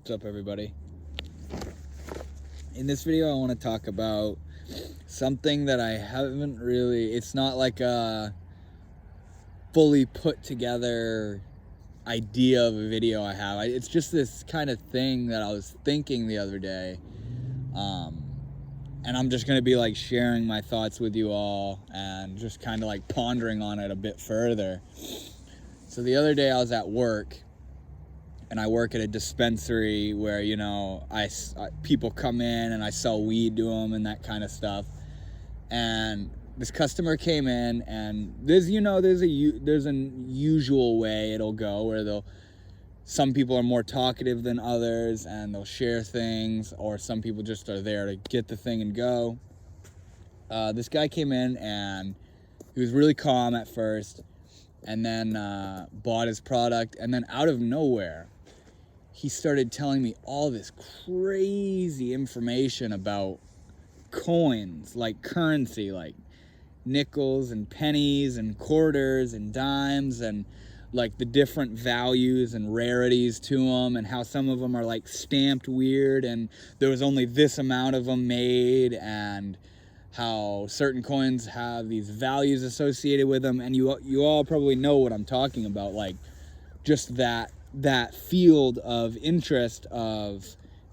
What's up, everybody? In this video I want to talk about something that I haven't really, it's not like a fully put together idea of a video I have. It's just this kind of thing that I was thinking the other day, and I'm just going to be like sharing my thoughts with you all and just kind of like pondering on it a bit further. So the other day I was at work, and I work at a dispensary where, you know, people come in and I sell weed to them and that kind of stuff. And this customer came in, and there's an usual way it'll go where some people are more talkative than others and they'll share things, or some people just are there to get the thing and go. This guy came in and he was really calm at first, and then bought his product, and then out of nowhere he started telling me all this crazy information about coins, like currency, like nickels and pennies and quarters and dimes, and like the different values and rarities to them, and how some of them are like stamped weird and there was only this amount of them made, and how certain coins have these values associated with them. And you all probably know what I'm talking about, like just that field of interest of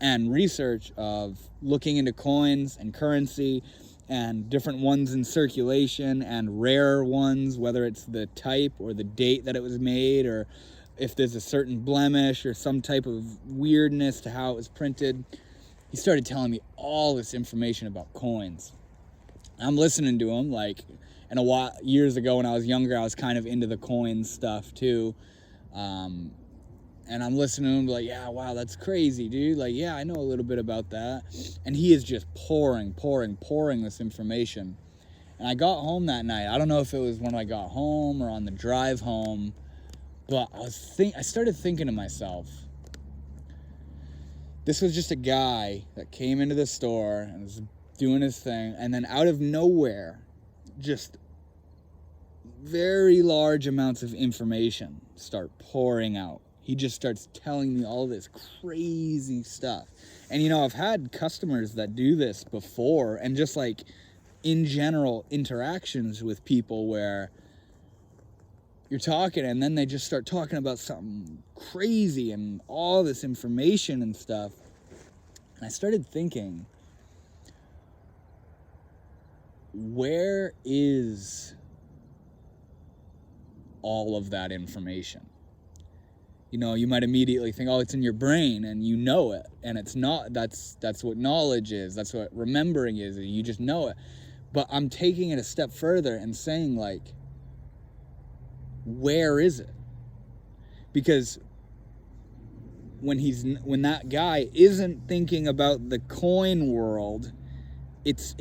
and research of looking into coins and currency and different ones in circulation and rare ones, whether it's the type or the date that it was made, or if there's a certain blemish or some type of weirdness to how it was printed. He started telling me all this information about coins. I'm listening to him, like, and years ago when I was younger, I was kind of into the coin stuff too. And I'm listening to him like, yeah, wow, that's crazy, dude. Like, yeah, I know a little bit about that. And he is just pouring this information. And I got home that night. I don't know if it was when I got home or on the drive home, but I started thinking to myself, this was just a guy that came into the store and was doing his thing, and then out of nowhere, just very large amounts of information start pouring out. He just starts telling me all this crazy stuff. And, you know, I've had customers that do this before, and just like in general interactions with people where you're talking and then they just start talking about something crazy and all this information and stuff. And I started thinking, where is all of that information? You know, you might immediately think, oh, it's in your brain and you know it. And it's not. That's what knowledge is. That's what remembering is. You just know it. But I'm taking it a step further and saying, like, where is it? Because when that guy isn't thinking about the coin world, it's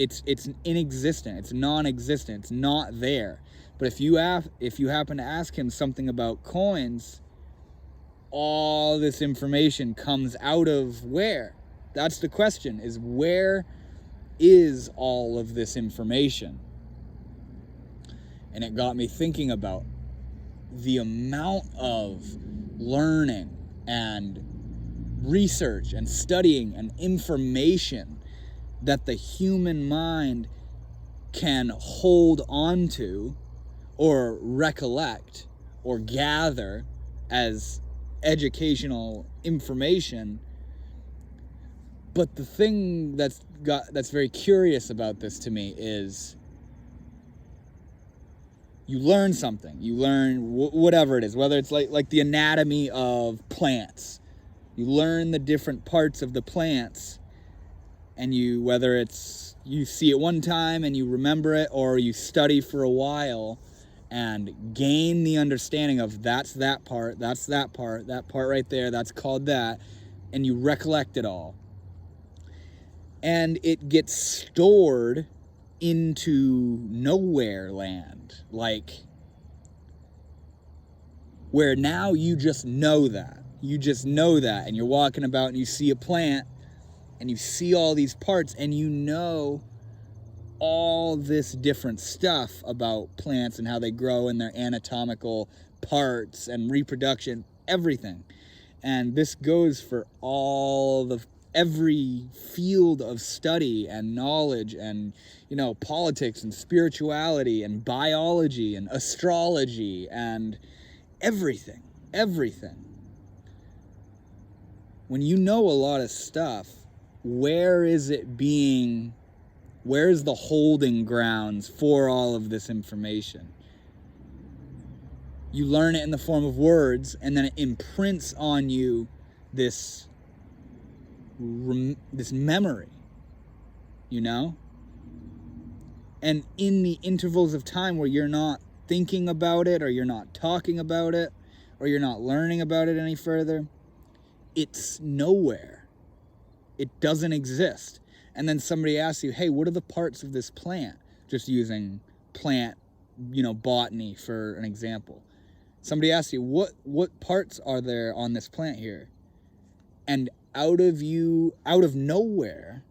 inexistent. It's non-existent. It's not there. But if you happen to ask him something about coins, all this information comes out of where? That's the question, is where is all of this information? And it got me thinking about the amount of learning and research and studying and information that the human mind can hold on to or recollect or gather as educational information. But the thing that's very curious about this to me is you learn something. You learn whatever it is, whether it's like the anatomy of plants. You learn the different parts of the plants, and whether it's you see it one time and you remember it, or you study for a while and gain the understanding of that's that part right there, that's called that, and you recollect it all. And it gets stored into nowhere land, like where now you just know that. You just know that, and you're walking about and you see a plant and you see all these parts, and you know all this different stuff about plants and how they grow and their anatomical parts and reproduction, everything. And this goes for every field of study and knowledge and, politics and spirituality and biology and astrology and everything. When you know a lot of stuff, where is the holding grounds for all of this information? You learn it in the form of words, and then it imprints on you this memory, And in the intervals of time where you're not thinking about it, or you're not talking about it, or you're not learning about it any further, it's nowhere. It doesn't exist. And then somebody asks you, hey, what are the parts of this plant? Just using plant, botany for an example. Somebody asks you, what parts are there on this plant here? And out of nowhere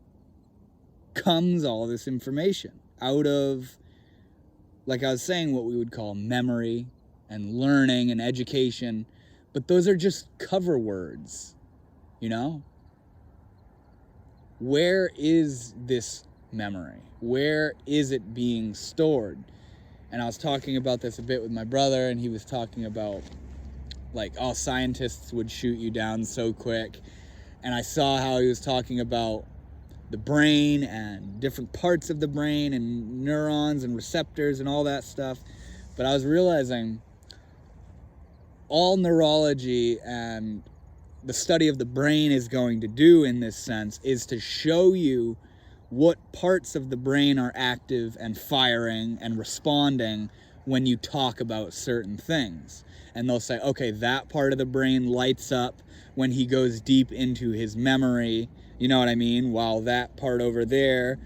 comes all this information. Out of, like I was saying, what we would call memory and learning and education. But those are just cover words, Where is this memory? Where is it being stored? And I was talking about this a bit with my brother, and he was talking about, all scientists would shoot you down so quick. And I saw how he was talking about the brain and different parts of the brain and neurons and receptors and all that stuff. But I was realizing all neurology and the study of the brain is going to do in this sense is to show you what parts of the brain are active and firing and responding when you talk about certain things. And they'll say, okay, that part of the brain lights up when he goes deep into his memory, you know what I mean? While that part over there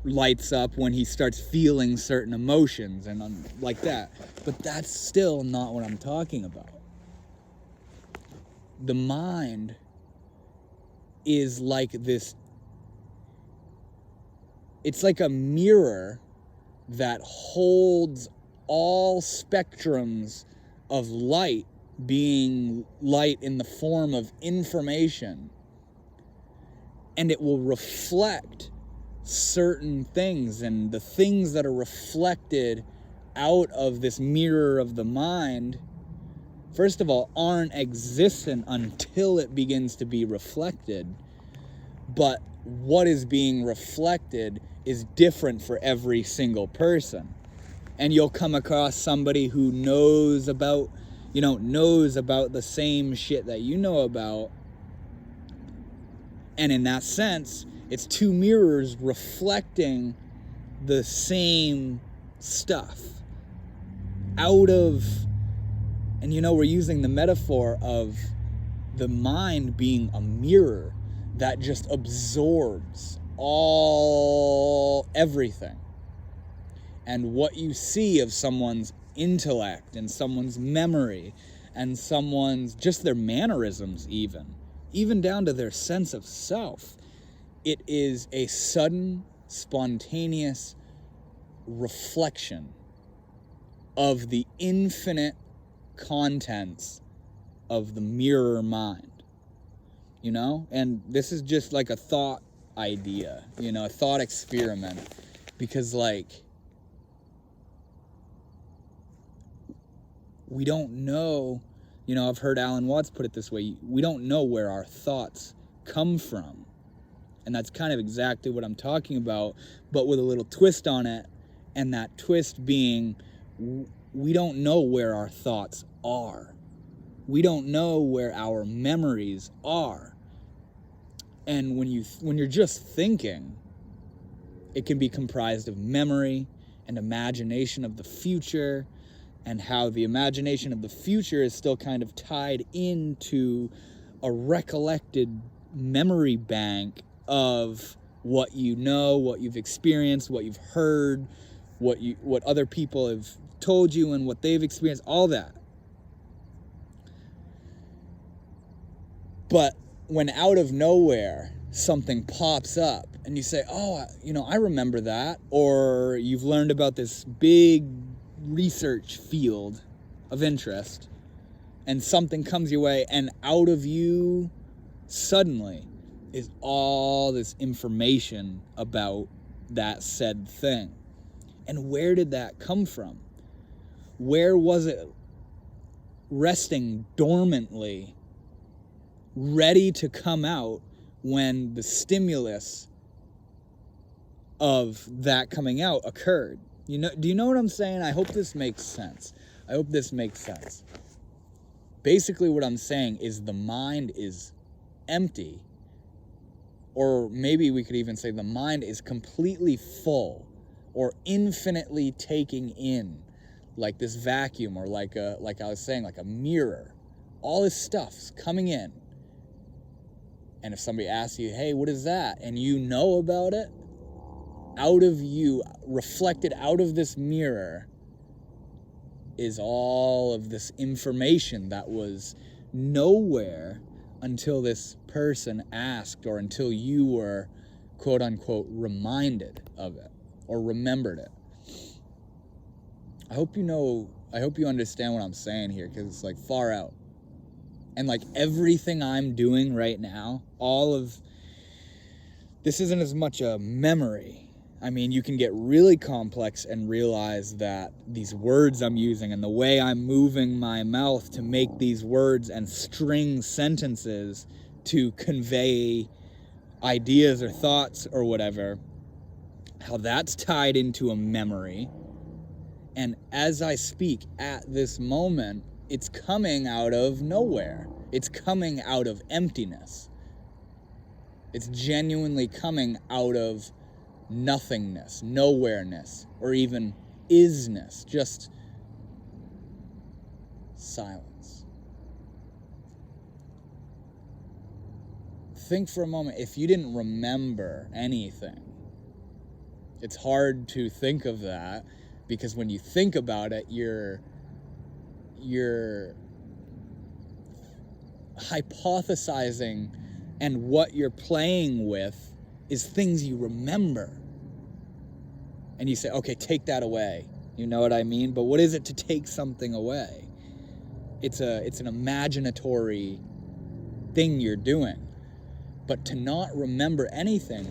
lights up when he starts feeling certain emotions and like that. But that's still not what I'm talking about. The mind is like this. It's like a mirror that holds all spectrums of light, being light in the form of information. And it will reflect certain things, and the things that are reflected out of this mirror of the mind, first of all, aren't existent until it begins to be reflected. But what is being reflected is different for every single person. And you'll come across somebody who knows about the same shit that you know about. And in that sense, it's two mirrors reflecting the same stuff and we're using the metaphor of the mind being a mirror that just absorbs everything. And what you see of someone's intellect and someone's memory and just their mannerisms even down to their sense of self, it is a sudden, spontaneous reflection of the infinite contents of the mirror mind, and this is just like a thought idea, a thought experiment, because we don't know, I've heard Alan Watts put it this way, we don't know where our thoughts come from. And that's kind of exactly what I'm talking about, but with a little twist on it, and that twist being, we don't know where our thoughts are. We don't know where our memories are. And when you're just thinking, it can be comprised of memory and imagination of the future, and how the imagination of the future is still kind of tied into a recollected memory bank of what you know, what you've experienced, what you've heard, what other people have told you and what they've experienced, all that. But when out of nowhere something pops up and you say, oh, I remember that, or you've learned about this big research field of interest, and something comes your way, and out of you suddenly is all this information about that said thing. And where did that come from? Where was it resting dormantly, ready to come out when the stimulus of that coming out occurred? Do you know what I'm saying? I hope this makes sense. Basically what I'm saying is the mind is empty, or maybe we could even say the mind is completely full or infinitely taking in, like this vacuum, or like I was saying, like a mirror. All this stuff's coming in. And if somebody asks you, hey, what is that? And you know about it, out of you, reflected out of this mirror, is all of this information that was nowhere until this person asked, or until you were, quote unquote, reminded of it or remembered it. I hope you understand what I'm saying here, because it's like far out. And like everything I'm doing right now, all of this isn't as much a memory. I mean, you can get really complex and realize that these words I'm using and the way I'm moving my mouth to make these words and string sentences to convey ideas or thoughts or whatever, how that's tied into a memory. And as I speak at this moment, it's coming out of nowhere. It's coming out of emptiness. It's genuinely coming out of nothingness, nowhereness, or even isness, just silence. Think for a moment, if you didn't remember anything, it's hard to think of that, because when you think about it, you're hypothesizing, and what you're playing with is things you remember. And you say, okay, take that away. You know what I mean? But what is it to take something away? It's an imaginatory thing you're doing. But to not remember anything,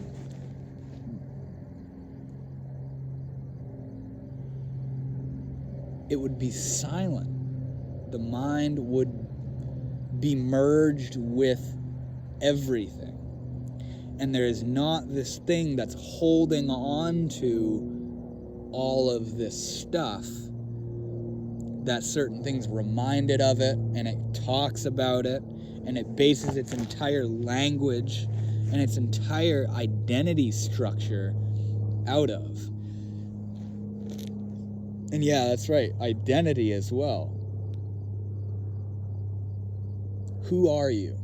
it would be silent. The mind would be merged with everything. And there is not this thing that's holding on to all of this stuff, that certain things reminded of it, and it talks about it, and it bases its entire language and its entire identity structure out of. And yeah, that's right, identity as well. Who are you?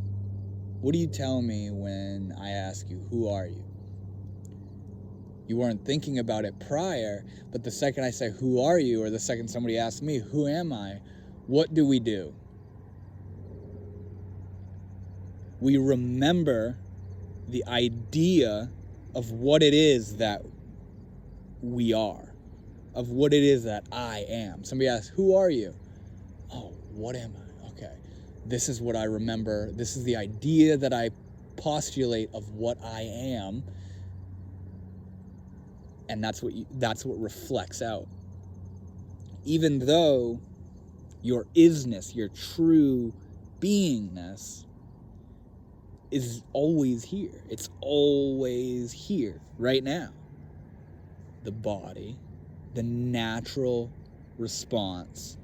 What do you tell me when I ask you, who are you? You weren't thinking about it prior, but the second I say, who are you? Or the second somebody asks me, who am I? What do? We remember the idea of what it is that we are, of what it is that I am. Somebody asks, who are you? Oh, what am I? Okay. This is what I remember. This is the idea that I postulate of what I am. And that's what reflects out. Even though your isness, your true beingness, is always here. It's always here, right now. The body, the natural response.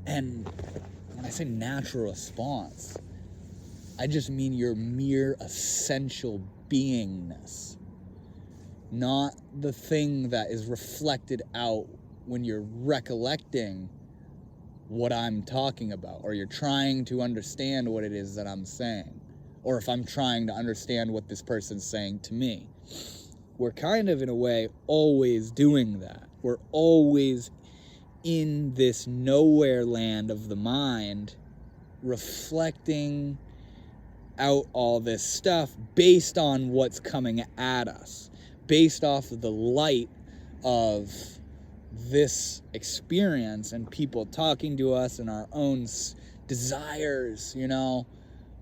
And when I say natural response, I just mean your mere essential beingness. Not the thing that is reflected out when you're recollecting what I'm talking about, or you're trying to understand what it is that I'm saying, or if I'm trying to understand what this person's saying to me. We're kind of, in a way, always doing that. We're always in this nowhere land of the mind, reflecting out all this stuff based on what's coming at us, based off of the light of this experience and people talking to us and our own desires,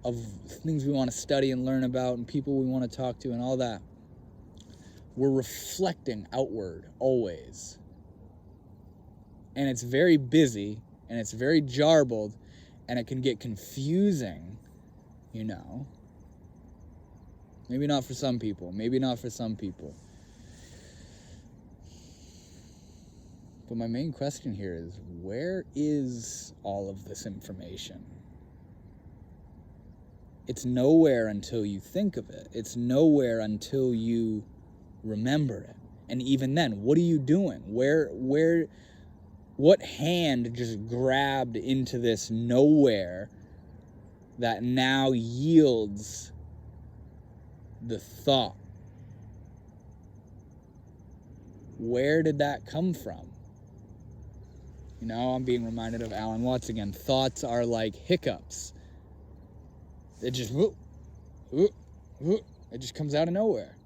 of things we want to study and learn about and people we want to talk to and all that. We're reflecting outward always. And it's very busy and it's very jarbled and it can get confusing, Maybe not for some people. But my main question here is, where is all of this information? It's nowhere until you think of it. It's nowhere until you remember it. And even then, what are you doing? What hand just grabbed into this nowhere that now yields the thought? Where did that come from? I'm being reminded of Alan Watts again. Thoughts are like hiccups. It just, it just comes out of nowhere.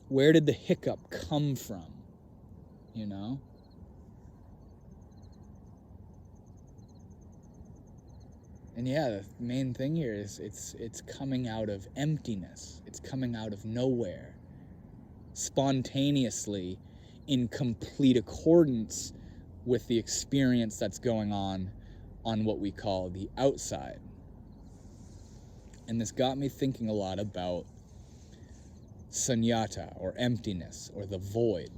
Where did the hiccup come from? And yeah, the main thing here is it's coming out of emptiness. It's coming out of nowhere. Spontaneously, in complete accordance with the experience that's going on what we call the outside. And this got me thinking a lot about sunyata, or emptiness, or the void.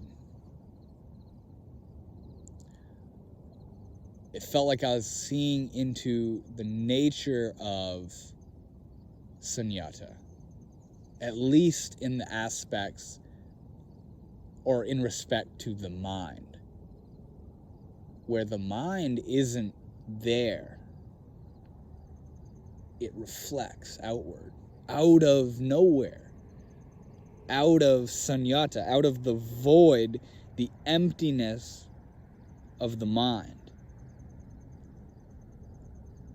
It felt like I was seeing into the nature of sunyata, at least in the aspects or in respect to the mind, where the mind isn't there. It reflects outward, out of nowhere, out of sunyata, out of the void, the emptiness of the mind.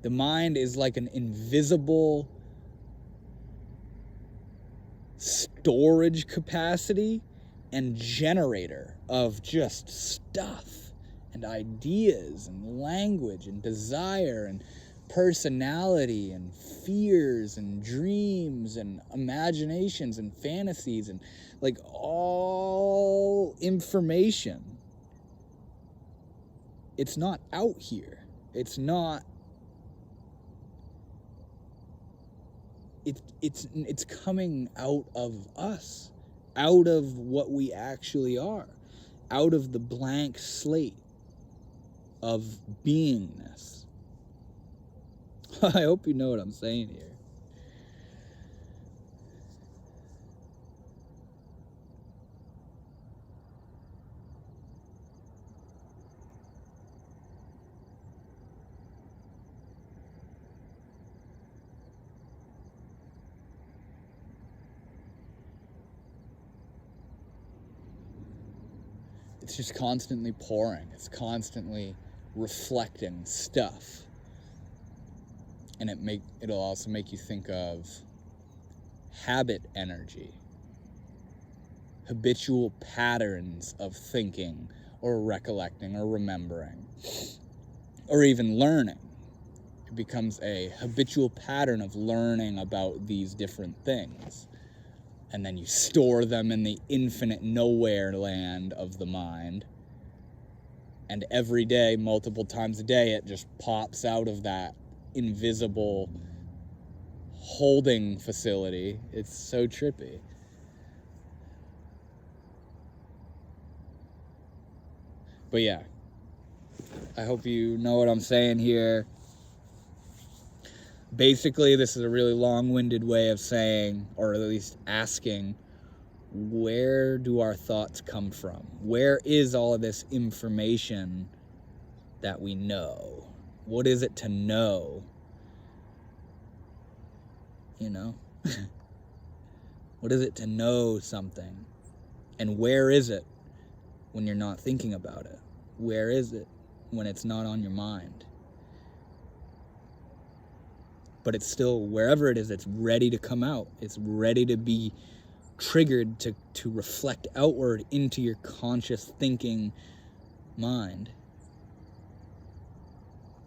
The mind is like an invisible storage capacity and generator of just stuff and ideas and language and desire and personality and fears and dreams and imaginations and fantasies and like all information. It's not out here. It's coming out of us, out of what we actually are, out of the blank slate of beingness. I hope you know what I'm saying here. It's just constantly pouring. It's constantly reflecting stuff. And it'll also make you think of habit energy, habitual patterns of thinking or recollecting or remembering, or even learning. It becomes a habitual pattern of learning about these different things. And then you store them in the infinite nowhere land of the mind. And every day, multiple times a day, it just pops out of that invisible holding facility. It's so trippy. But yeah, I hope you know what I'm saying here. Basically, this is a really long-winded way of saying, or at least asking, where do our thoughts come from? Where is all of this information that we know? What is it to know? What is it to know something? And where is it when you're not thinking about it? Where is it when it's not on your mind? But it's still, wherever it is, it's ready to come out. It's ready to be triggered to reflect outward into your conscious thinking mind.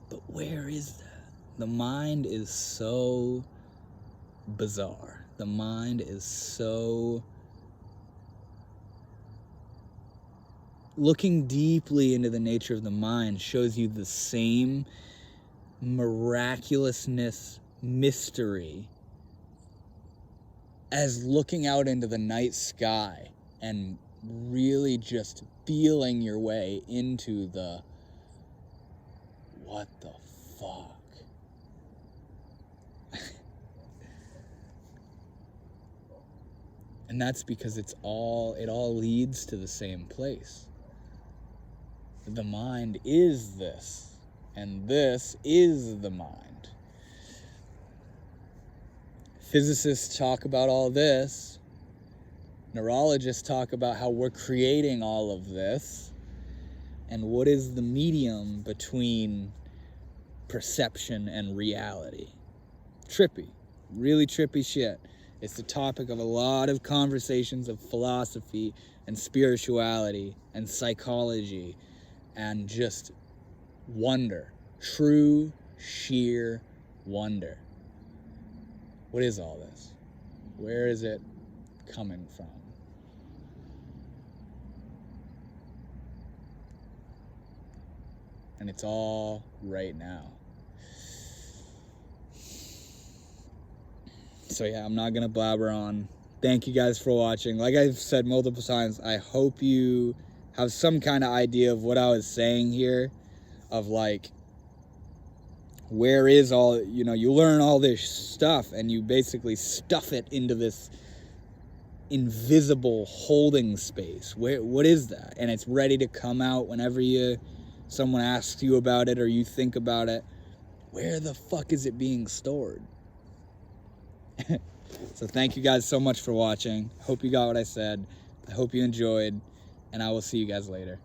But where is that? The mind is so bizarre. The mind is so... Looking deeply into the nature of the mind shows you the same miraculousness, mystery, as looking out into the night sky and really just feeling your way into the what the fuck. And that's because it all leads to the same place. The mind is this, and this is the mind. Physicists talk about all this. Neurologists talk about how we're creating all of this. And what is the medium between perception and reality? Trippy. Really trippy shit. It's the topic of a lot of conversations of philosophy and spirituality and psychology and just wonder. True, sheer wonder. What is all this? Where is it coming from? And it's all right now. So yeah, I'm not gonna blabber on. Thank you guys for watching. Like I've said multiple times, I hope you have some kind of idea of what I was saying here, of like, where is all, you learn all this stuff and you basically stuff it into this invisible holding space. What is that? And it's ready to come out whenever someone asks you about it or you think about it. Where the fuck is it being stored? So thank you guys so much for watching. Hope you got what I said. I hope you enjoyed, and I will see you guys later.